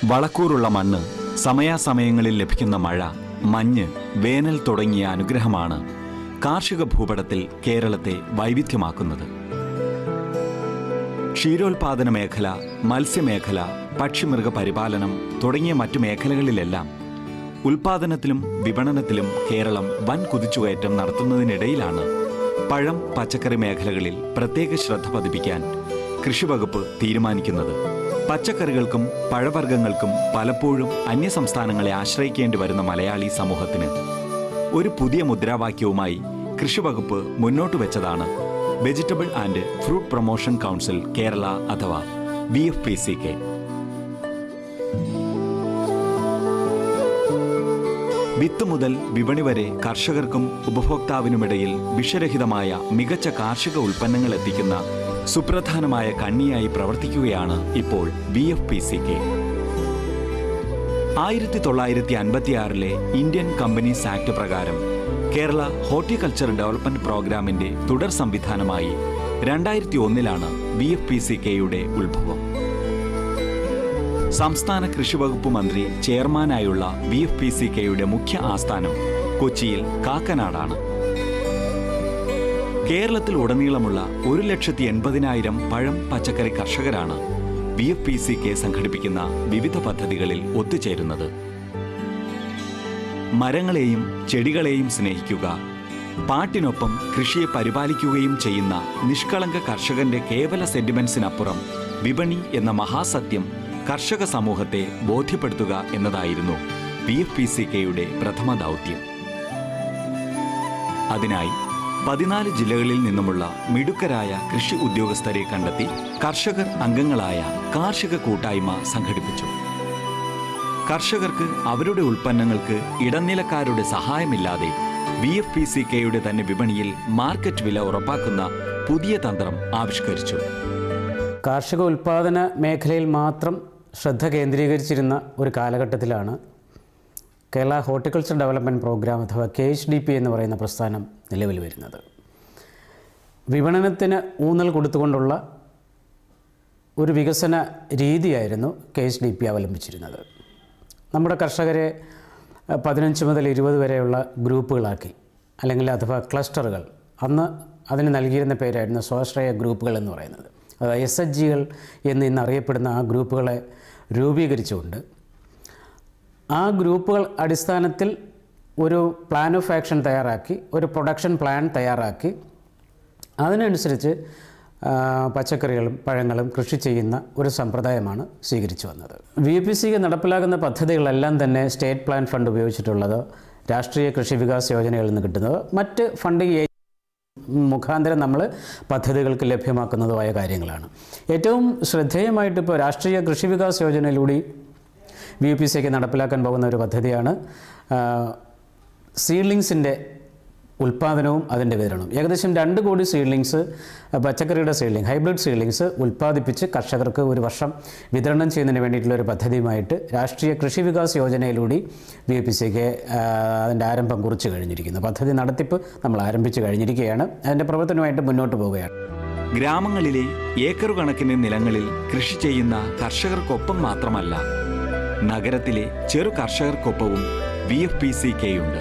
വളക്കൂറുള്ള മണ്ണ്, സമയാസമയങ്ങളിൽ ലഭിക്കുന്ന മഴ, മഞ്ഞ്, വേനൽ തുടങ്ങിയ അനുഗ്രഹമാണ് കാർഷിക ഭൂപടത്തിൽ കേരളത്തെ വൈവിധ്യമാക്കുന്നത്. ക്ഷീരോത്പാദന മേഖല, മത്സ്യമേഖല, പക്ഷിമൃഗ പരിപാലനം തുടങ്ങിയ മറ്റു മേഖലകളിലെല്ലാം ഉൽപാദനത്തിലും വിപണനത്തിലും കേരളം വൻ കുതിച്ചുകയറ്റം നടത്തുന്നതിനിടയിലാണ് പഴം, പച്ചക്കറി മേഖലകളിൽ പ്രത്യേക ശ്രദ്ധ പതിപ്പിക്കാൻ കൃഷിവകുപ്പ് തീരുമാനിക്കുന്നത്. പച്ചക്കറികൾക്കും പഴവർഗ്ഗങ്ങൾക്കും പലപ്പോഴും അന്യസംസ്ഥാനങ്ങളെ ആശ്രയിക്കേണ്ടി വരുന്ന മലയാളി സമൂഹത്തിന് ഒരു പുതിയ മുദ്രാവാക്യവുമായി കൃഷിവകുപ്പ് മുന്നോട്ട് വെച്ചതാണ് vegetable and fruit promotion council Kerala അഥവാ VFPCK. വിത്ത് മുതൽ വിപണി വരെ കർഷകർക്കും ഉപഭോക്താവിനുമിടയിൽ വിഷരഹിതമായ മികച്ച കാർഷിക ഉൽപ്പന്നങ്ങൾ എത്തിക്കുന്ന സുപ്രധാനമായ കണ്ണിയായി പ്രവർത്തിക്കുകയാണ് ഇപ്പോൾ VFPCK. 1956 ഇന്ത്യൻ കമ്പനീസ് ആക്ട് പ്രകാരം കേരള ഹോർട്ടിക്കൾച്ചർ ഡെവലപ്മെന്റ് പ്രോഗ്രാമിന്റെ തുടർ സംവിധാനമായി 2001 VFPCKയുടെ ഉത്ഭവം. സംസ്ഥാന കൃഷിവകുപ്പ് മന്ത്രി ചെയർമാനായുള്ള VFPCKയുടെ മുഖ്യ ആസ്ഥാനം കൊച്ചിയിൽ കാക്കനാടാണ്. കേരളത്തിൽ ഉടനീളമുള്ള 1,80,000 പഴം, പച്ചക്കറി കർഷകരാണ് VFPCK സംഘടിപ്പിക്കുന്ന വിവിധ പദ്ധതികളിൽ ഒത്തുചേരുന്നത്. മരങ്ങളെയും ചെടികളെയും സ്നേഹിക്കുക, പാട്ടിനൊപ്പം കൃഷിയെ പരിപാലിക്കുകയും ചെയ്യുന്ന നിഷ്കളങ്ക കർഷകന്റെ കേവല സെന്റിമെന്റ്സിനപ്പുറം വിപണി എന്ന മഹാസത്യം കർഷക സമൂഹത്തെ ബോധ്യപ്പെടുത്തുക എന്നതായിരുന്നു VFPCKയുടെ പ്രഥമ ദൗത്യം. അതിനായി 14 ജില്ലകളിൽ നിന്നുമുള്ള മിടുക്കരായ കൃഷി ഉദ്യോഗസ്ഥരെ കണ്ടെത്തി കർഷകർ അംഗങ്ങളായ കാർഷിക കൂട്ടായ്മ സംഘടിപ്പിച്ചു. കർഷകർക്ക് അവരുടെ ഉൽപ്പന്നങ്ങൾക്ക് ഇടനിലക്കാരുടെ സഹായമില്ലാതെ VFPCKയുടെ തന്നെ വിപണിയിൽ മാർക്കറ്റ് വില ഉറപ്പാക്കുന്ന പുതിയ തന്ത്രം ആവിഷ്കരിച്ചു. കാർഷിക ഉൽപ്പാദന മേഖലയിൽ മാത്രം ശ്രദ്ധ കേന്ദ്രീകരിച്ചിരുന്ന ഒരു കാലഘട്ടത്തിലാണ് കേരള ഹോർട്ടിക്കൾച്ചർ ഡെവലപ്മെൻറ്റ് പ്രോഗ്രാം അഥവാ KHDP എന്ന് പറയുന്ന പ്രസ്ഥാനം നിലവിൽ വരുന്നത്. വിപണനത്തിന് ഊന്നൽ കൊടുത്തുകൊണ്ടുള്ള ഒരു വികസന രീതിയായിരുന്നു KHDP അവലംബിച്ചിരുന്നത്. നമ്മുടെ കർഷകരെ 15 മുതൽ 20 വരെയുള്ള ഗ്രൂപ്പുകളാക്കി, അല്ലെങ്കിൽ അഥവാ ക്ലസ്റ്ററുകൾ, അന്ന് അതിന് നൽകിയിരുന്ന പേരായിരുന്നു സ്വാശ്രയ ഗ്രൂപ്പുകൾ എന്ന് പറയുന്നത്. അതായത് SHGകൾ എന്ന് ഇന്ന് അറിയപ്പെടുന്ന ആ ഗ്രൂപ്പുകളെ രൂപീകരിച്ചുകൊണ്ട് ആ ഗ്രൂപ്പുകൾ അടിസ്ഥാനത്തിൽ ഒരു പ്ലാൻ ഓഫ് ആക്ഷൻ തയ്യാറാക്കി, ഒരു പ്രൊഡക്ഷൻ പ്ലാൻ തയ്യാറാക്കി, അതിനനുസരിച്ച് പച്ചക്കറികളും പഴങ്ങളും കൃഷി ചെയ്യുന്ന ഒരു സമ്പ്രദായമാണ് സ്വീകരിച്ചു വന്നത്. VFPCK നടപ്പിലാക്കുന്ന പദ്ധതികളെല്ലാം തന്നെ സ്റ്റേറ്റ് പ്ലാൻ ഫണ്ട് ഉപയോഗിച്ചിട്ടുള്ളത്, രാഷ്ട്രീയ കൃഷി വികാസ് യോജനകളിൽ നിന്ന് കിട്ടുന്നത്, മറ്റ് ഫണ്ടിങ് മുഖാന്തരം നമ്മൾ പദ്ധതികൾക്ക് ലഭ്യമാക്കുന്നതുമായ കാര്യങ്ങളാണ്. ഏറ്റവും ശ്രദ്ധേയമായിട്ട് ഇപ്പോൾ രാഷ്ട്രീയ കൃഷി വികാസ് യോജനയിലൂടെ VFPCK നടപ്പിലാക്കാൻ പോകുന്ന ഒരു പദ്ധതിയാണ് സീഡ്ലിങ്സിൻ്റെ ഉൽപ്പാദനവും അതിൻ്റെ വിതരണവും. ഏകദേശം 2 കോടി സീഡ്ലിങ്സ്, പച്ചക്കറിയുടെ സീഡ്ലിംഗ്, ഹൈബ്രിഡ് സീഡ്ലിങ്സ് ഉൽപ്പാദിപ്പിച്ച് കർഷകർക്ക് ഒരു വർഷം വിതരണം ചെയ്യുന്നതിന് വേണ്ടിയിട്ടുള്ളൊരു പദ്ധതിയുമായിട്ട് രാഷ്ട്രീയ കൃഷി വികാസ് യോജനയിലൂടെ VFPCK അതിൻ്റെ ആരംഭം കുറിച്ച് കഴിഞ്ഞിരിക്കുന്നു. പദ്ധതി നടത്തിപ്പ് നമ്മൾ ആരംഭിച്ചു കഴിഞ്ഞിരിക്കുകയാണ്. അതിൻ്റെ പ്രവർത്തനമായിട്ട് മുന്നോട്ട് പോവുകയാണ്. ഗ്രാമങ്ങളിലെ ഏക്കർ കണക്കിന് നിലങ്ങളിൽ കൃഷി ചെയ്യുന്ന കർഷകർക്കൊപ്പം മാത്രമല്ല, നഗരത്തിലെ ചെറു കർഷകർക്കൊപ്പവും VFPCKയുണ്ട്.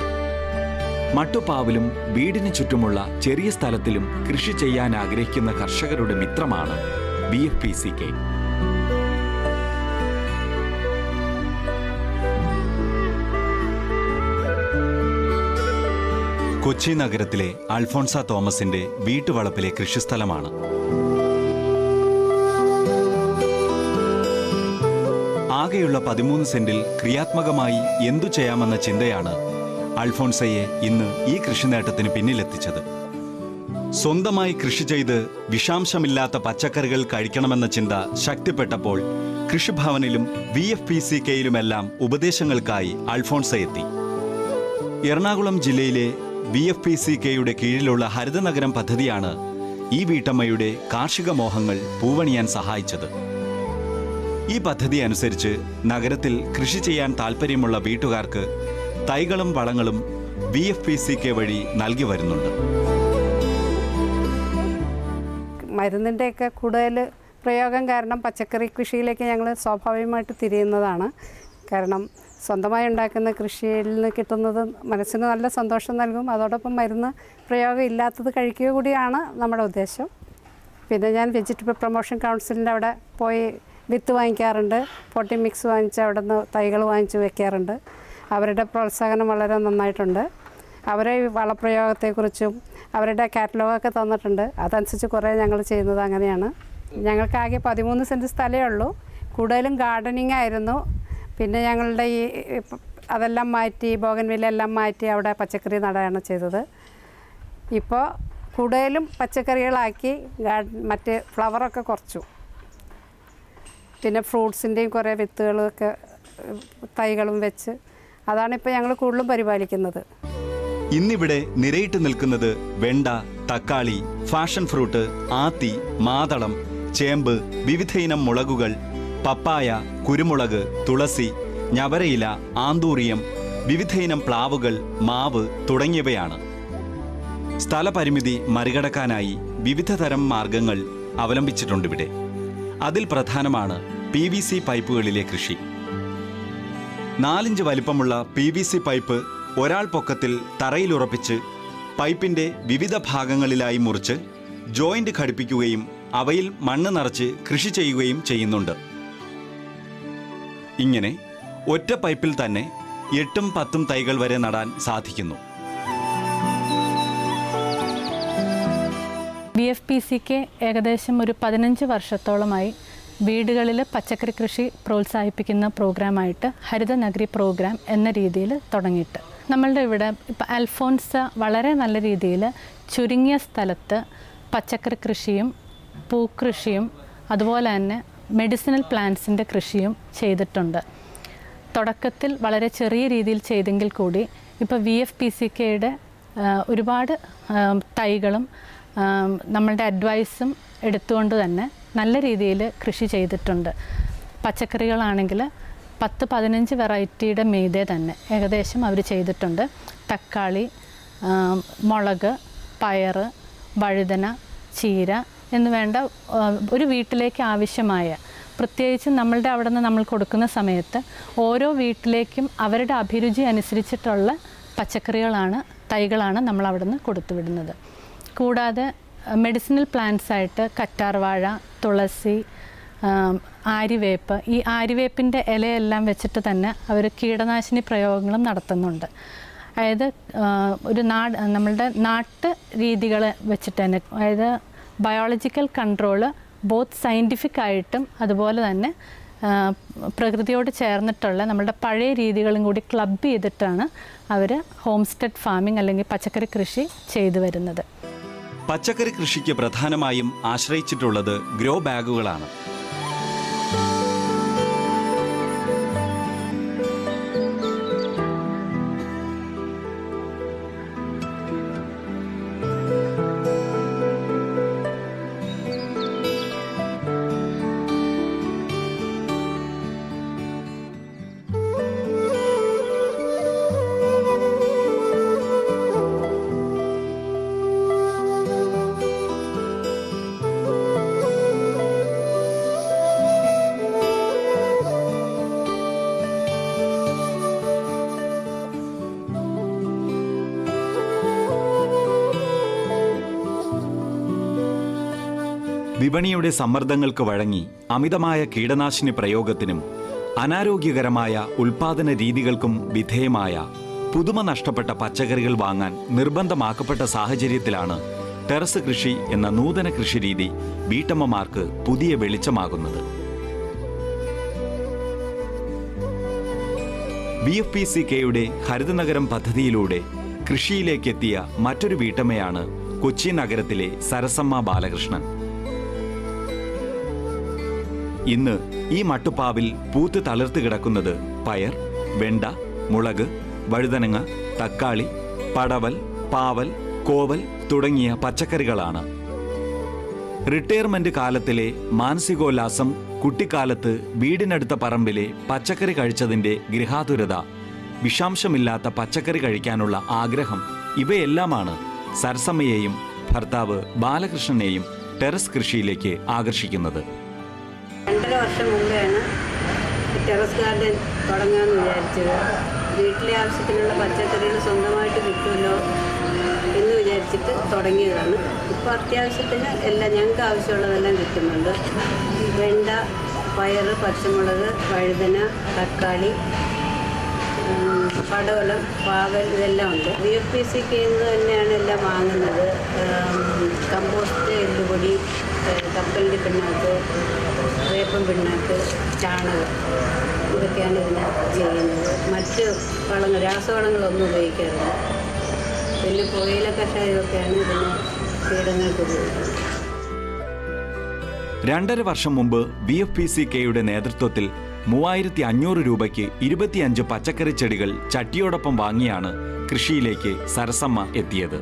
മട്ടുപ്പാവിലും വീടിന് ചുറ്റുമുള്ള ചെറിയ സ്ഥലത്തിലും കൃഷി ചെയ്യാൻ ആഗ്രഹിക്കുന്ന കർഷകരുടെ മിത്രമാണ് VFPCK. കൊച്ചി നഗരത്തിലെ അൽഫോൺസ തോമസിന്റെ വീട്ടുവളപ്പിലെ കൃഷിസ്ഥലമാണ്. ആകെയുള്ള 13 സെന്റിൽ ക്രിയാത്മകമായി എന്തു ചെയ്യാമെന്ന ചിന്തയാണ് അൽഫോൺസയെ ഇന്ന് ഈ കൃഷി നേട്ടത്തിന് പിന്നിലെത്തിച്ചത്. സ്വന്തമായി കൃഷി ചെയ്ത് വിഷാംശമില്ലാത്ത പച്ചക്കറികൾ കഴിക്കണമെന്ന ചിന്ത ശക്തിപ്പെട്ടപ്പോൾ കൃഷിഭവനിലും VFPCKയിലുമെല്ലാം ഉപദേശങ്ങൾക്കായി അൽഫോൺസ എത്തി. എറണാകുളം ജില്ലയിലെ VFPCKയുടെ കീഴിലുള്ള ഹരിതനഗരം പദ്ധതിയാണ് ഈ വീട്ടമ്മയുടെ കാർഷിക മോഹങ്ങൾ പൂവണിയാൻ സഹായിച്ചത്. ഈ പദ്ധതി അനുസരിച്ച് നഗരത്തിൽ കൃഷി ചെയ്യാൻ താൽപ്പര്യമുള്ള വീട്ടുകാർക്ക് തൈകളും വളങ്ങളും VFPCK വഴി നൽകി വരുന്നുണ്ട്. മരുന്നിൻ്റെയൊക്കെ കൂടുതൽ പ്രയോഗം കാരണം പച്ചക്കറി കൃഷിയിലേക്ക് ഞങ്ങൾ സ്വാഭാവികമായിട്ട് തിരിയുന്നതാണ്. കാരണം സ്വന്തമായി ഉണ്ടാക്കുന്ന കൃഷിയിൽ നിന്ന് കിട്ടുന്നത് മനസ്സിന് നല്ല സന്തോഷം നൽകും. അതോടൊപ്പം മരുന്ന് പ്രയോഗം ഇല്ലാത്തത് കഴിക്കുക കൂടിയാണ് നമ്മുടെ ഉദ്ദേശം. പിന്നെ ഞാൻ വെജിറ്റബിൾ പ്രൊമോഷൻ കൗൺസിലിൻ്റെ അവിടെ പോയി വിത്ത് വാങ്ങിക്കാറുണ്ട്. പോട്ടി മിക്സ് വാങ്ങിച്ച് അവിടെ നിന്ന് തൈകൾ വാങ്ങിച്ച് വെക്കാറുണ്ട്. അവരുടെ പ്രോത്സാഹനം വളരെ നന്നായിട്ടുണ്ട്. അവരെ വളപ്രയോഗത്തെക്കുറിച്ചും അവരുടെ കാറ്റലോഗൊക്കെ തന്നിട്ടുണ്ട്. അതനുസരിച്ച് കുറേ ഞങ്ങൾ ചെയ്യുന്നത് അങ്ങനെയാണ്. ഞങ്ങൾക്കാകെ 13 സെൻറ്റ് സ്ഥലമേ ഉള്ളൂ. കൂടുതലും ഗാർഡനിങ് ആയിരുന്നു. പിന്നെ ഞങ്ങളുടെ ഈ അതെല്ലാം മാറ്റി ബോഗൻവില്ലെല്ലാം മാറ്റി അവിടെ പച്ചക്കറി നടുകയാണ് ചെയ്തത്. ഇപ്പോൾ കൂടുതലും പച്ചക്കറികളാക്കി മറ്റ് ഫ്ലവറൊക്കെ കുറച്ചു. പിന്നെ ഫ്രൂട്ട്സിൻ്റെയും കുറേ വിത്തുകളൊക്കെ തൈകളും വെച്ച് അതാണിപ്പോൾ ഞങ്ങൾ കൂടുതലും പരിപാലിക്കുന്നത്. ഇന്നിവിടെ നിരയിട്ട് നിൽക്കുന്നത് വെണ്ട, തക്കാളി, ഫാഷൻ ഫ്രൂട്ട്, ആത്തി, മാതളം, ചേമ്പ്, വിവിധയിനം മുളകുകൾ, പപ്പായ, കുരുമുളക്, തുളസി, ഞവരയില, ആന്തൂറിയം, വിവിധയിനം പ്ലാവുകൾ, മാവ് തുടങ്ങിയവയാണ്. സ്ഥലപരിമിതി മറികടക്കാനായി വിവിധ തരം മാർഗങ്ങൾ അവലംബിച്ചിട്ടുണ്ടിവിടെ. അതിൽ പ്രധാനമാണ് PVC പൈപ്പുകളിലെ കൃഷി. 4 ഇഞ്ച് വലിപ്പമുള്ള PVC പൈപ്പ് ഒരാൾ പൊക്കത്തിൽ തറയിലുറപ്പിച്ച് പൈപ്പിൻ്റെ വിവിധ ഭാഗങ്ങളിലായി മുറിച്ച് ജോയിന്റ് ഘടിപ്പിക്കുകയും അവയിൽ മണ്ണ് നിറച്ച് കൃഷി ചെയ്യുകയും ചെയ്യുന്നുണ്ട്. ഇങ്ങനെ ഒറ്റ പൈപ്പിൽ തന്നെ 8ഉം 10ഉം തൈകൾ വരെ നടാൻ സാധിക്കുന്നു. BFPCK ഏകദേശം ഒരു 15 വർഷത്തോളമായി വീടുകളിൽ പച്ചക്കറി കൃഷി പ്രോത്സാഹിപ്പിക്കുന്ന പ്രോഗ്രാമായിട്ട് ഹരിതനഗരി പ്രോഗ്രാം എന്ന രീതിയിൽ തുടങ്ങിയിട്ട് നമ്മളുടെ ഇവിടെ ഇപ്പോൾ അൽഫോൻസ വളരെ നല്ല രീതിയിൽ ചുരുങ്ങിയ സ്ഥലത്ത് പച്ചക്കറി കൃഷിയും പൂക്കൃഷിയും അതുപോലെ തന്നെ മെഡിസിനൽ പ്ലാന്റ്സിൻ്റെ കൃഷിയും ചെയ്തിട്ടുണ്ട്. തുടക്കത്തിൽ വളരെ ചെറിയ രീതിയിൽ ചെയ്തെങ്കിൽ കൂടി ഇപ്പോൾ VFPCKയുടെ ഒരുപാട് തൈകളും നമ്മളുടെ അഡ്വൈസും എടുത്തുകൊണ്ട് തന്നെ നല്ല രീതിയിൽ കൃഷി ചെയ്തിട്ടുണ്ട്. പച്ചക്കറികളാണെങ്കിൽ 10-15 വെറൈറ്റിയുടെ മീതെ തന്നെ ഏകദേശം അവർ ചെയ്തിട്ടുണ്ട്. തക്കാളി, മുളക്, പയർ, വഴുതന, ചീര എന്ന് വേണ്ട ഒരു വീട്ടിലേക്ക് ആവശ്യമായ, പ്രത്യേകിച്ച് നമ്മളുടെ അവിടെ നിന്ന് നമ്മൾ കൊടുക്കുന്ന സമയത്ത് ഓരോ വീട്ടിലേക്കും അവരുടെ അഭിരുചി അനുസരിച്ചിട്ടുള്ള പച്ചക്കറികളാണ്, തൈകളാണ് നമ്മൾ അവിടെ നിന്ന് കൊടുത്തുവിടുന്നത്. കൂടാതെ മെഡിസിനൽ പ്ലാന്റ്സ് ആയിട്ട് കറ്റാർവാഴ, തുളസി, ആര്യവേപ്പ്, ഈ ആര്യവേപ്പിൻ്റെ ഇലയെല്ലാം വെച്ചിട്ട് തന്നെ അവർ കീടനാശിനി പ്രയോഗങ്ങളും നടത്തുന്നുണ്ട്. അതായത് ഒരു നമ്മളുടെ നാട്ടു രീതികൾ വെച്ചിട്ട് തന്നെ, അതായത് ബയോളജിക്കൽ കൺട്രോള് ബോത്ത് സയൻറ്റിഫിക് ആയിട്ടും അതുപോലെ തന്നെ പ്രകൃതിയോട് ചേർന്നിട്ടുള്ള നമ്മളുടെ പഴയ രീതികളും കൂടി ക്ലബ് ചെയ്തിട്ടാണ് അവർ ഹോം സ്റ്റെഡ് ഫാമിംഗ് അല്ലെങ്കിൽ പച്ചക്കറി കൃഷി ചെയ്തു വരുന്നത്. പച്ചക്കറി കൃഷിക്ക് പ്രധാനമായും ആശ്രയിച്ചിട്ടുള്ളത് ഗ്രോ ബാഗുകളാണ്. വിപണിയുടെ സമ്മർദ്ദങ്ങൾക്ക് വഴങ്ങി അമിതമായ കീടനാശിനി പ്രയോഗത്തിനും അനാരോഗ്യകരമായ ഉൽപാദന രീതികൾക്കും വിധേയമായ പുതുമ നഷ്ടപ്പെട്ട പച്ചക്കറികൾ വാങ്ങാൻ നിർബന്ധമാക്കപ്പെട്ട സാഹചര്യത്തിലാണ് ടെറസ് കൃഷി എന്ന നൂതന കൃഷിരീതി വീട്ടമ്മമാർക്ക് പുതിയ വെളിച്ചമാകുന്നത്. VFPCKയുടെ ഹരിതനഗരം പദ്ധതിയിലൂടെ കൃഷിയിലേക്കെത്തിയ മറ്റൊരു വീട്ടമ്മയാണ് കൊച്ചി നഗരത്തിലെ സരസമ്മ ബാലകൃഷ്ണൻ. ഇന്ന് ഈ മട്ടുപ്പാവിൽ പൂത്ത് തളിർത്ത് കിടക്കുന്നത് പയർ, വെണ്ട, മുളക്, വഴുതനങ്ങ, തക്കാളി, പടവൽ, പാവൽ, കോവൽ തുടങ്ങിയ പച്ചക്കറികളാണ്. റിട്ടയർമെന്റ് കാലത്തിലെ മാനസികോല്ലാസം, കുട്ടിക്കാലത്ത് വീടിനടുത്ത പറമ്പിലെ പച്ചക്കറി കഴിച്ചതിൻ്റെ ഗൃഹാതുരത, വിഷാംശമില്ലാത്ത പച്ചക്കറി കഴിക്കാനുള്ള ആഗ്രഹം, ഇവയെല്ലാമാണ് സരസമ്മയെയും ഭർത്താവ് ബാലകൃഷ്ണനെയും ടെറസ് കൃഷിയിലേക്ക് ആകർഷിക്കുന്നത്. 2.5 വർഷം മുമ്പെയാണ് ടെറസ് ഗാർഡൻ തുടങ്ങാമെന്ന് വിചാരിച്ചത്. വീട്ടിലെ ആവശ്യത്തിനുള്ള പച്ചക്കറികൾ സ്വന്തമായിട്ട് കിട്ടുമല്ലോ എന്ന് വിചാരിച്ചിട്ട് തുടങ്ങിയതാണ്. ഇപ്പോൾ അത്യാവശ്യത്തിന് എല്ലാം ഞങ്ങൾക്ക് ആവശ്യമുള്ളതെല്ലാം കിട്ടുന്നുണ്ട്. വെണ്ട, പയർ, പച്ചമുളക്, വഴുതന, തക്കാളി, പടവലം, പാവൽ ഇതെല്ലാം ഉണ്ട്. VFPCKയിൽ നിന്ന് തന്നെയാണ് എല്ലാം വാങ്ങുന്നത്. കമ്പോസ്റ്റ്, എല്ലുപൊടി, കപ്പലിൻ്റെ പിണ്ണാക്ക്, വേപ്പൻ പിണ്ണാക്ക്, ചാണകം ഇതൊക്കെയാണ് ഇതിന് ചെയ്യുന്നത്. മറ്റ് വളങ്ങൾ, രാസവളങ്ങളൊന്നും ഉപയോഗിക്കാറില്ല. പിന്നെ പുകയില കഷായമൊക്കെയാണ് ഇതിന് കീടങ്ങൾക്ക് ഉപയോഗിക്കുന്നത്. 2.5 വർഷം മുമ്പ് VFPCKയുടെ നേതൃത്വത്തിൽ 3500 രൂപയ്ക്ക് 25 പച്ചക്കറി ചെടികൾ ചട്ടിയോടൊപ്പം വാങ്ങിയാണ് കൃഷിയിലേക്ക് സരസമ്മ എത്തിയത്.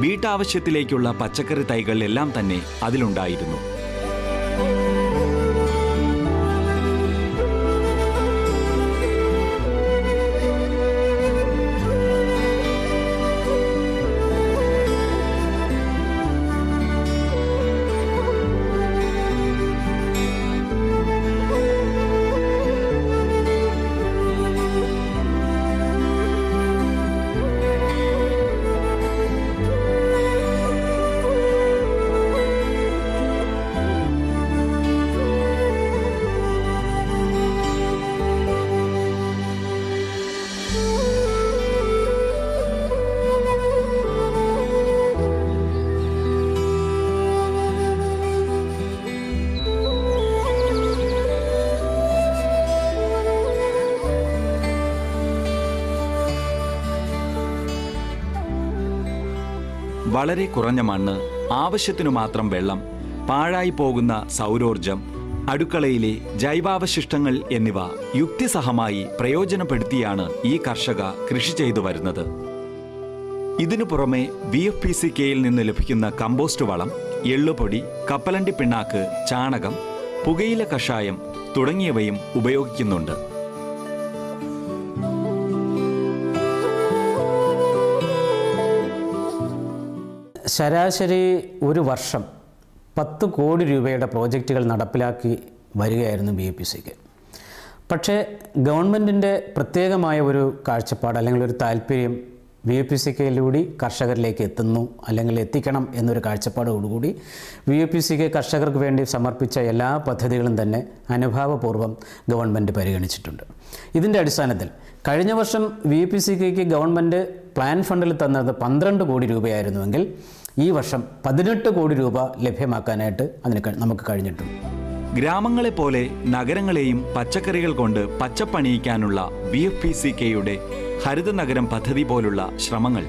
വീട്ടാവശ്യത്തിലേക്കുള്ള പച്ചക്കറി തൈകൾ എല്ലാം തന്നെ അതിലുണ്ടായിരുന്നു. വളരെ കുറഞ്ഞ മണ്ണ്, ആവശ്യത്തിനു മാത്രം വെള്ളം, പാഴായി പോകുന്ന സൗരോർജം, അടുക്കളയിലെ ജൈവാവശിഷ്ടങ്ങൾ എന്നിവ യുക്തിസഹമായി പ്രയോജനപ്പെടുത്തിയാണ് ഈ കർഷക കൃഷി ചെയ്തു വരുന്നത്. ഇതിനു പുറമെ VFPCKയിൽ നിന്ന് ലഭിക്കുന്ന കമ്പോസ്റ്റ് വളം, എള്ളുപൊടി, കപ്പലണ്ടി പിണ്ണാക്ക്, ചാണകം, പുകയില കഷായം തുടങ്ങിയവയും ഉപയോഗിക്കുന്നുണ്ട്. ശരാശരി ഒരു വർഷം 10 കോടി രൂപയുടെ പ്രോജക്റ്റുകൾ നടപ്പിലാക്കി വരികയായിരുന്നു VFPCK. പക്ഷേ ഗവൺമെൻറ്റിൻ്റെ പ്രത്യേകമായ ഒരു കാഴ്ചപ്പാട് അല്ലെങ്കിൽ ഒരു താല്പര്യം VFPCKയിലൂടെ കർഷകരിലേക്ക് എത്തുന്നു അല്ലെങ്കിൽ എത്തിക്കണം എന്നൊരു കാഴ്ചപ്പാടോടുകൂടി VFPCK കർഷകർക്ക് വേണ്ടി സമർപ്പിച്ച എല്ലാ പദ്ധതികളും തന്നെ അനുഭാവപൂർവ്വം ഗവൺമെൻറ് പരിഗണിച്ചിട്ടുണ്ട്. ഇതിൻ്റെ അടിസ്ഥാനത്തിൽ കഴിഞ്ഞ വർഷം VFPCKയ്ക്ക് ഗവൺമെൻറ് പ്ലാൻ ഫണ്ടിൽ തന്നത് 12 കോടി രൂപയായിരുന്നുവെങ്കിൽ ഈ വർഷം 18 കോടി രൂപ ലഭ്യമാക്കാനായിട്ട് നമുക്ക് കഴിഞ്ഞിട്ടുണ്ട്. ഗ്രാമങ്ങളെപ്പോലെ നഗരങ്ങളെയും പച്ചക്കറികൾ കൊണ്ട് പച്ചപ്പണിയിക്കാനുള്ള VFPCKയുടെ ഹരിതനഗരം പദ്ധതി പോലുള്ള ശ്രമങ്ങൾ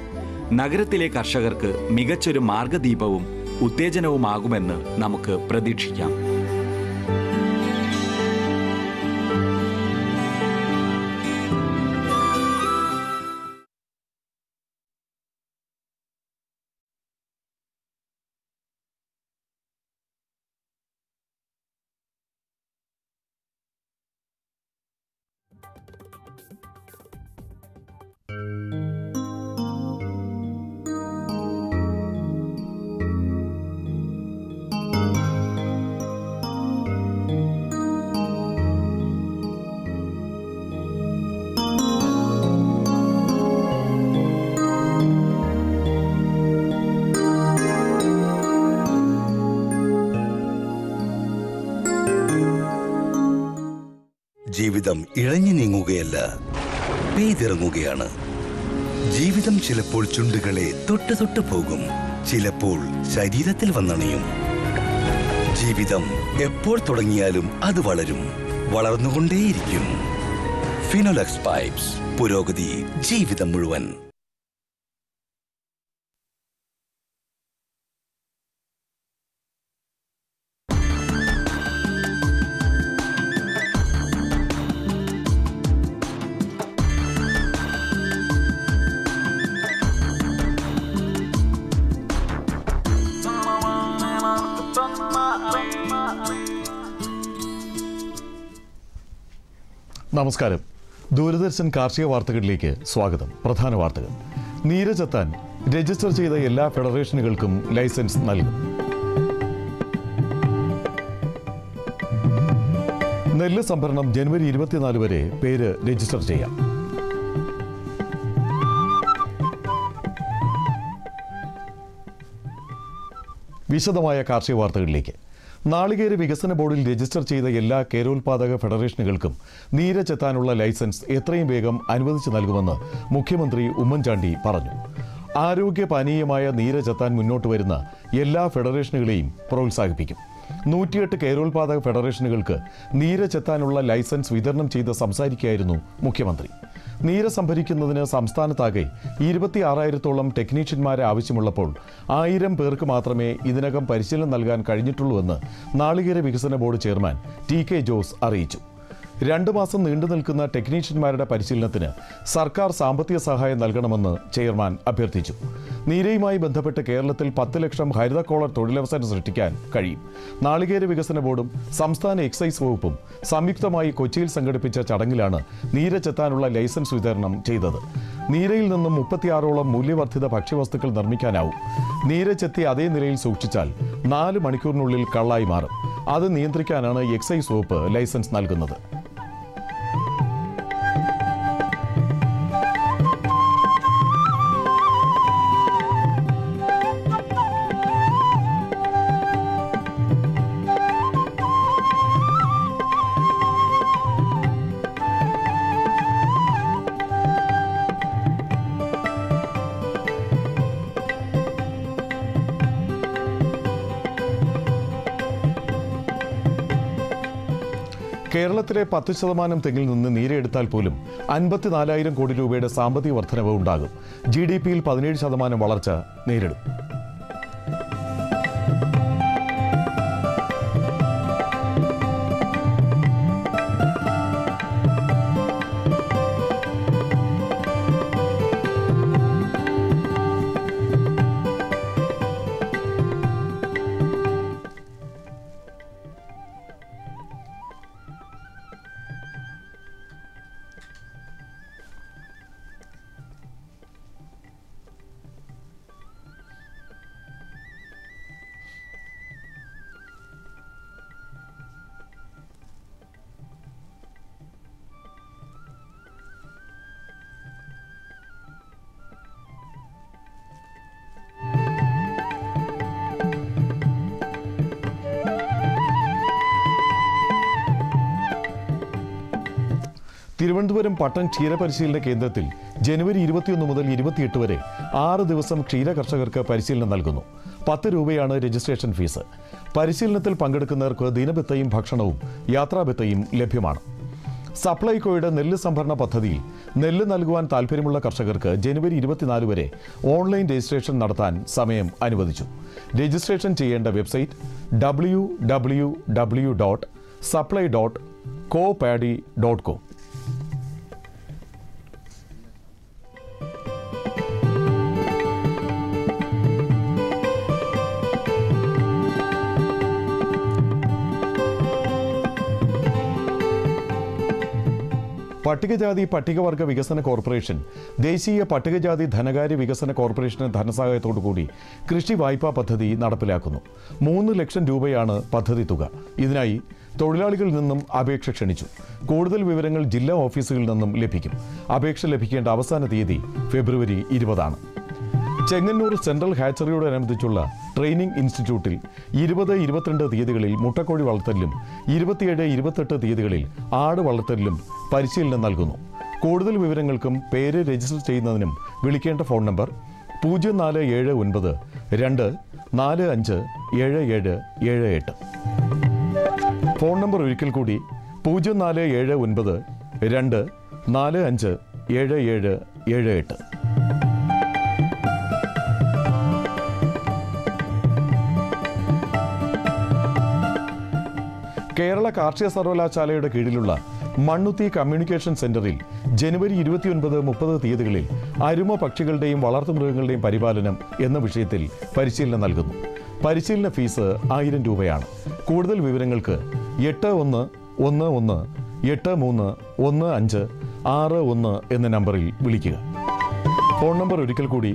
നഗരത്തിലെ കർഷകർക്ക് മികച്ചൊരു മാർഗദീപവും ഉത്തേജനവുമാകുമെന്ന് നമുക്ക് പ്രതീക്ഷിക്കാം. ജീവിതം ഇഴഞ്ഞു നീങ്ങുകയല്ല, പെയ്തിറങ്ങുകയാണ്. ജീവിതം ചിലപ്പോൾ ചുണ്ടുകളെ തൊട്ട് തൊട്ട് പോകും, ചിലപ്പോൾ ശരീരത്തിൽ വന്നണയും. ജീവിതം എപ്പോൾ തുടങ്ങിയാലും അത് വളരും, വളർന്നുകൊണ്ടേയിരിക്കും. ഫിനോലെക്സ് പൈപ്സ്, പുരോഗതി ജീവിതം മുഴുവൻ. നമസ്കാരം. ദൂരദർശൻ കാർഷിക വാർത്തകളിലേക്ക് സ്വാഗതം. പ്രധാന വാർത്തകൾ. നീരജെത്താൻ രജിസ്റ്റർ ചെയ്ത എല്ലാ ഫെഡറേഷനുകൾക്കും ലൈസൻസ് നൽകും. നെല്ല് സംഭരണം ജനുവരി 24 വരെ പേര് രജിസ്റ്റർ ചെയ്യാം. വിശദമായ കാർഷിക വാർത്തകളിലേക്ക്. നാളികേര വികസന ബോർഡിൽ രജിസ്റ്റർ ചെയ്ത എല്ലാ കേരോത്പാദക ഫെഡറേഷനുകൾക്കും നീരജെത്താനുള്ള ലൈസൻസ് എത്രയും വേഗം അനുവദിച്ചു നൽകുമെന്ന് മുഖ്യമന്ത്രി ഉമ്മൻചാണ്ടി പറഞ്ഞു. ആരോഗ്യപാനീയമായ നീരജെത്താൻ മുന്നോട്ട് വരുന്ന എല്ലാ ഫെഡറേഷനുകളെയും പ്രോത്സാഹിപ്പിക്കും. 108 കേരോത്പാദക ഫെഡറേഷനുകൾക്ക് നീരജെത്താനുള്ള ലൈസൻസ് വിതരണം ചെയ്ത് സംസാരിക്കുകയായിരുന്നു മുഖ്യമന്ത്രി. നീര സംഭരിക്കുന്നതിന് സംസ്ഥാനത്താകെ 26,000-ഓളം ടെക്നീഷ്യന്മാരെ ആവശ്യമുള്ളപ്പോൾ 1000 പേർക്ക് മാത്രമേ ഇതിനകം പരിശീലനം നൽകാൻ കഴിഞ്ഞിട്ടുള്ളൂവെന്ന് നാളികേര വികസന ബോർഡ് ചെയർമാൻ TK ജോസ് അറിയിച്ചു. 2 മാസം നീണ്ടു നിൽക്കുന്ന ടെക്നീഷ്യന്മാരുടെ പരിശീലനത്തിന് സർക്കാർ സാമ്പത്തിക സഹായം നൽകണമെന്ന് ചെയർമാൻ അഭ്യർത്ഥിച്ചു. നീരയുമായി ബന്ധപ്പെട്ട് കേരളത്തിൽ 10 ലക്ഷം ഹരിത കോളർ തൊഴിലവസരം സൃഷ്ടിക്കാൻ കഴിയും. നാളികേര വികസന ബോർഡും സംസ്ഥാന എക്സൈസ് വകുപ്പും സംയുക്തമായി കൊച്ചിയിൽ സംഘടിപ്പിച്ച ചടങ്ങിലാണ് നീരജെത്താനുള്ള ലൈസൻസ് വിതരണം ചെയ്തത്. നീരയിൽ നിന്നും 36ഓളം മൂല്യവർദ്ധിത ഭക്ഷ്യവസ്തുക്കൾ നിർമ്മിക്കാനാവും. നീരജെത്തി അതേ നിലയിൽ സൂക്ഷിച്ചാൽ 4 മണിക്കൂറിനുള്ളിൽ കള്ളായി മാറും. അത് നിയന്ത്രിക്കാനാണ് എക്സൈസ് വകുപ്പ് ലൈസൻസ് നൽകുന്നത്. കേരളത്തിലെ 10% തെങ്ങിൽ നിന്ന് നീരെടുത്താൽ പോലും 54,000 കോടി രൂപയുടെ സാമ്പത്തിക വർധനവ് ഉണ്ടാകും. GDP-യിൽ 17% വളർച്ച നേരിടും. തിരുവനന്തപുരം പട്ടൺ ക്ഷീരപരിശീലന കേന്ദ്രത്തിൽ ജനുവരി 21 മുതൽ 28 വരെ 6 ദിവസം ക്ഷീര കർഷകർക്ക് പരിശീലനം നൽകുന്നു. 10 രൂപയാണ് രജിസ്ട്രേഷൻ ഫീസ്. പരിശീലനത്തിൽ പങ്കെടുക്കുന്നവർക്ക് ദിനബത്തയും ഭക്ഷണവും യാത്രാബത്തയും ലഭ്യമാണ്. സപ്ലൈകോയുടെ നെല്ല് സംഭരണ പദ്ധതിയിൽ നെല്ല് നൽകുവാൻ താൽപ്പര്യമുള്ള കർഷകർക്ക് ജനുവരി 24 വരെ ഓൺലൈൻ രജിസ്ട്രേഷൻ നടത്താൻ സമയം അനുവദിച്ചു. രജിസ്ട്രേഷൻ ചെയ്യേണ്ട വെബ്സൈറ്റ് www.supply.coopadi.com. പട്ടികജാതി പട്ടികവർഗ വികസന കോർപ്പറേഷൻ ദേശീയ പട്ടികജാതി ധനകാര്യ വികസന കോർപ്പറേഷന് ധനസഹായത്തോടുകൂടി കൃഷി വായ്പാ പദ്ധതി നടപ്പിലാക്കുന്നു. 3 ലക്ഷം രൂപയാണ് പദ്ധതി തുക. ഇതിനായി തൊഴിലാളികളിൽ നിന്നും അപേക്ഷ ക്ഷണിച്ചു. കൂടുതൽ വിവരങ്ങൾ ജില്ലാ ഓഫീസുകളിൽ നിന്നും ലഭിക്കും. അപേക്ഷ ലഭിക്കേണ്ട അവസാന തീയതി ഫെബ്രുവരി 20. ചെങ്ങന്നൂർ സെൻട്രൽ ഹാച്ചറിയോടനുബന്ധിച്ചുള്ള ട്രെയിനിംഗ് ഇൻസ്റ്റിറ്റ്യൂട്ടിൽ 20-22 തീയതികളിൽ മുട്ടക്കോഴി വളർത്തലിലും 27-28 തീയതികളിൽ ആട് വളർത്തലിലും പരിശീലനം നൽകുന്നു. കൂടുതൽ വിവരങ്ങൾക്കും പേര് രജിസ്റ്റർ ചെയ്യുന്നതിനും വിളിക്കേണ്ട ഫോൺ നമ്പർ 0479 2457778. ഫോൺ നമ്പർ ഒരിക്കൽ കൂടി 0479 2457778. കേരള കാർഷിക സർവകലാശാലയുടെ കീഴിലുള്ള മണ്ണുത്തി കമ്മ്യൂണിക്കേഷൻ സെന്ററിൽ ജനുവരി 29-30 തീയതികളിൽ അരുമ പക്ഷികളുടെയും വളർത്തുമൃഗങ്ങളുടെയും പരിപാലനം എന്ന വിഷയത്തിൽ പരിശീലനം നൽകുന്നു. പരിശീലന ഫീസ് 1000 രൂപയാണ്. കൂടുതൽ വിവരങ്ങൾക്ക് 8111831561 എന്ന നമ്പറിൽ വിളിക്കുക. ഫോൺ നമ്പർ ഒരിക്കൽ കൂടി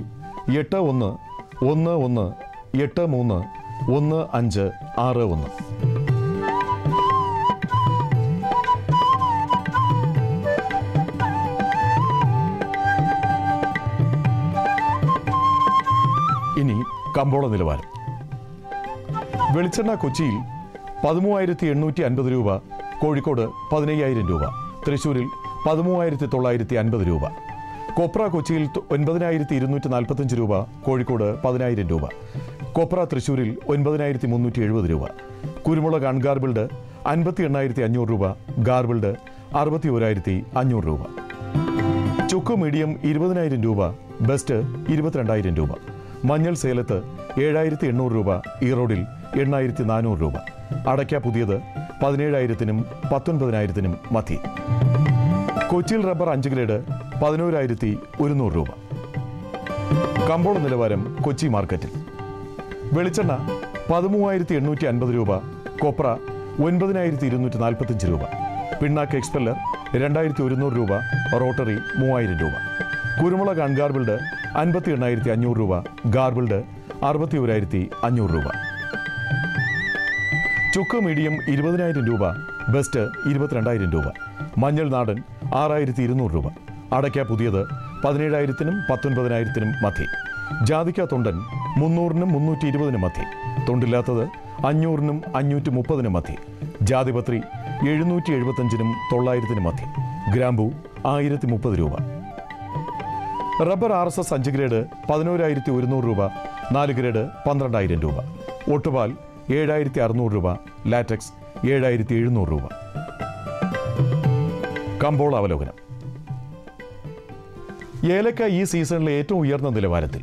8111831561. കമ്പോള നിലവാരം. വെളിച്ചെണ്ണ കൊച്ചിയിൽ 13,850 രൂപ, കോഴിക്കോട് 15,000 രൂപ, തൃശ്ശൂരിൽ 13,950 രൂപ. കൊപ്ര കൊച്ചിയിൽ 9,245 രൂപ, കോഴിക്കോട് 10,000 രൂപ. കൊപ്ര തൃശ്ശൂരിൽ 9,370 രൂപ. കുരുമുളക് അൺഗാർബിൾഡ് 58,500 രൂപ, ഗാർബിൾഡ് 61,500 രൂപ. ചുക്ക് മീഡിയം 20,000 രൂപ, ബെസ്റ്റ് 22,000 രൂപ. മഞ്ഞൾ സേലത്ത് 7,800 രൂപ, ഈറോഡിൽ 8,400 രൂപ. അടയ്ക്ക പുതിയത് 17,000-നും 19,000-നും മധ്യേ. കൊച്ചിയിൽ റബ്ബർ 5 ഗ്രേഡ് 11,100 രൂപ. കമ്പോള നിലവാരം കൊച്ചി മാർക്കറ്റിൽ. വെളിച്ചെണ്ണ 13,850 രൂപ, കൊപ്ര 9,245 രൂപ, പിണ്ണാക്ക് എക്സ്പെല്ലർ 2,100 രൂപ, റോട്ടറി 3,000 രൂപ. കുരുമുളക് അൺഗാർബിൾഡ് 58,500 രൂപ, ഗാർബിൾഡ് 61,500 രൂപ. ചുക്ക് മീഡിയം 20,000 രൂപ, ബെസ്റ്റ് 22,000 രൂപ. മഞ്ഞൾ നാടൻ 6,200 രൂപ. അടയ്ക്ക പുതിയത് 17,000-നും 19,000-നും മധ്യേ. ജാതിക്ക തൊണ്ടൻ 300-നും 320-നും മധ്യേ. തൊണ്ടില്ലാത്തത് 500-നും 530-നും മധ്യേ. ജാതിപത്രി 775-നും 900-നും മധ്യേ. ഗ്രാമ്പൂ 1,030 രൂപ. റബ്ബർ RSS 5 ഗ്രേഡ് 11,100 രൂപ, 4 ഗ്രേഡ് 12,000 രൂപ. ഒട്ടുപാൽ 7,600 രൂപ, ലാറ്റക്സ് 7,700 രൂപ. കമ്പോള അവലോകനം. ഏലക്ക ഈ സീസണിലെ ഏറ്റവും ഉയർന്ന നിലവാരത്തിൽ.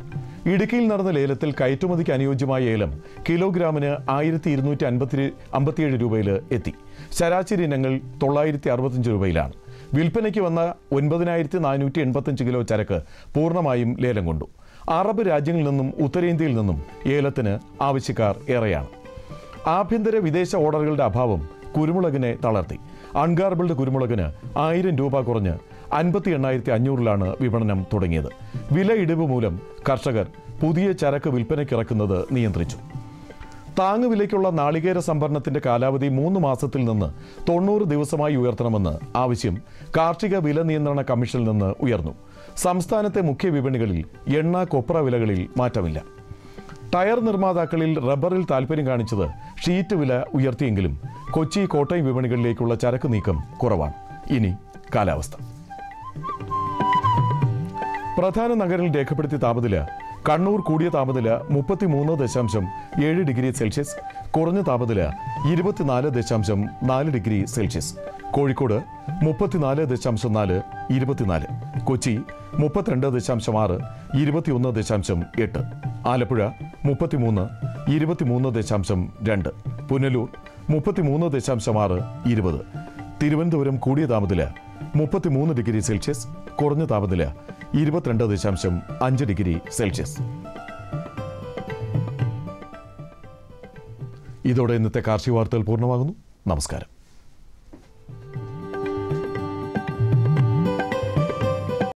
ഇടുക്കിയിൽ നടന്ന ലേലത്തിൽ കയറ്റുമതിക്ക് അനുയോജ്യമായ ഏലം കിലോഗ്രാമിന് 1,257 രൂപയിൽ എത്തി. ശരാശരി ഇനങ്ങൾ 965 രൂപയിലാണ്. വിൽപ്പനയ്ക്ക് വന്ന 9,485 കിലോ ചരക്ക് പൂർണ്ണമായും ലേലം കൊണ്ടു. അറബ് രാജ്യങ്ങളിൽ നിന്നും ഉത്തരേന്ത്യയിൽ നിന്നും ഏലത്തിന് ആവശ്യക്കാർ ഏറെയാണ്. ആഭ്യന്തര വിദേശ ഓർഡറുകളുടെ അഭാവം കുരുമുളകിനെ തളർത്തി. അൺഗാർബിൾഡ് കുരുമുളകിന് 1,000 രൂപ കുറഞ്ഞ് 58,500-ലാണ് വിപണനം തുടങ്ങിയത്. വില ഇടിവ് മൂലം കർഷകർ പുതിയ ചരക്ക് വിൽപ്പനയ്ക്കിറക്കുന്നത് നിയന്ത്രിച്ചു. താങ്ങുവിലയ്ക്കുള്ള നാളികേര സംഭരണത്തിന്റെ കാലാവധി 3 മാസത്തിൽ നിന്ന് 90 ദിവസമായി ഉയർത്തണമെന്ന് ആവശ്യം കാർഷിക വില നിയന്ത്രണ കമ്മീഷനിൽ നിന്ന് ഉയർന്നു. സംസ്ഥാനത്തെ മുഖ്യ വിപണികളിൽ എണ്ണ, കൊപ്ര വിലകളിൽ മാറ്റമില്ല. ടയർ നിർമ്മാതാക്കളിൽ റബ്ബറിൽ താൽപ്പര്യം കാണിച്ചത് ഷീറ്റ് വില ഉയർത്തിയെങ്കിലും കൊച്ചി, കോട്ടയം വിപണികളിലേക്കുള്ള ചരക്ക് നീക്കം കുറവാണ്. ഇനി കാലാവസ്ഥ. പ്രധാന നഗരങ്ങളിൽ രേഖപ്പെടുത്തിയ താപനില: കണ്ണൂർ കൂടിയ താപനില 33.7 ഡിഗ്രി സെൽഷ്യസ്, കുറഞ്ഞ താപനില 24.4 ഡിഗ്രി സെൽഷ്യസ്. കോഴിക്കോട് 34.4 24. കൊച്ചി 32.6 21.8. ആലപ്പുഴ 33 23.2. പുനലൂർ 33.6 20. തിരുവനന്തപുരം കൂടിയ താപനില 33 ഡിഗ്രി സെൽഷ്യസ്, കുറഞ്ഞ താപനില 22.5 ഡിഗ്രി സെൽഷ്യസ്. ഇതോടെ ഇന്നത്തെ കാർഷിക വാർത്തകൾ പൂർണ്ണമാകുന്നു. നമസ്കാരം.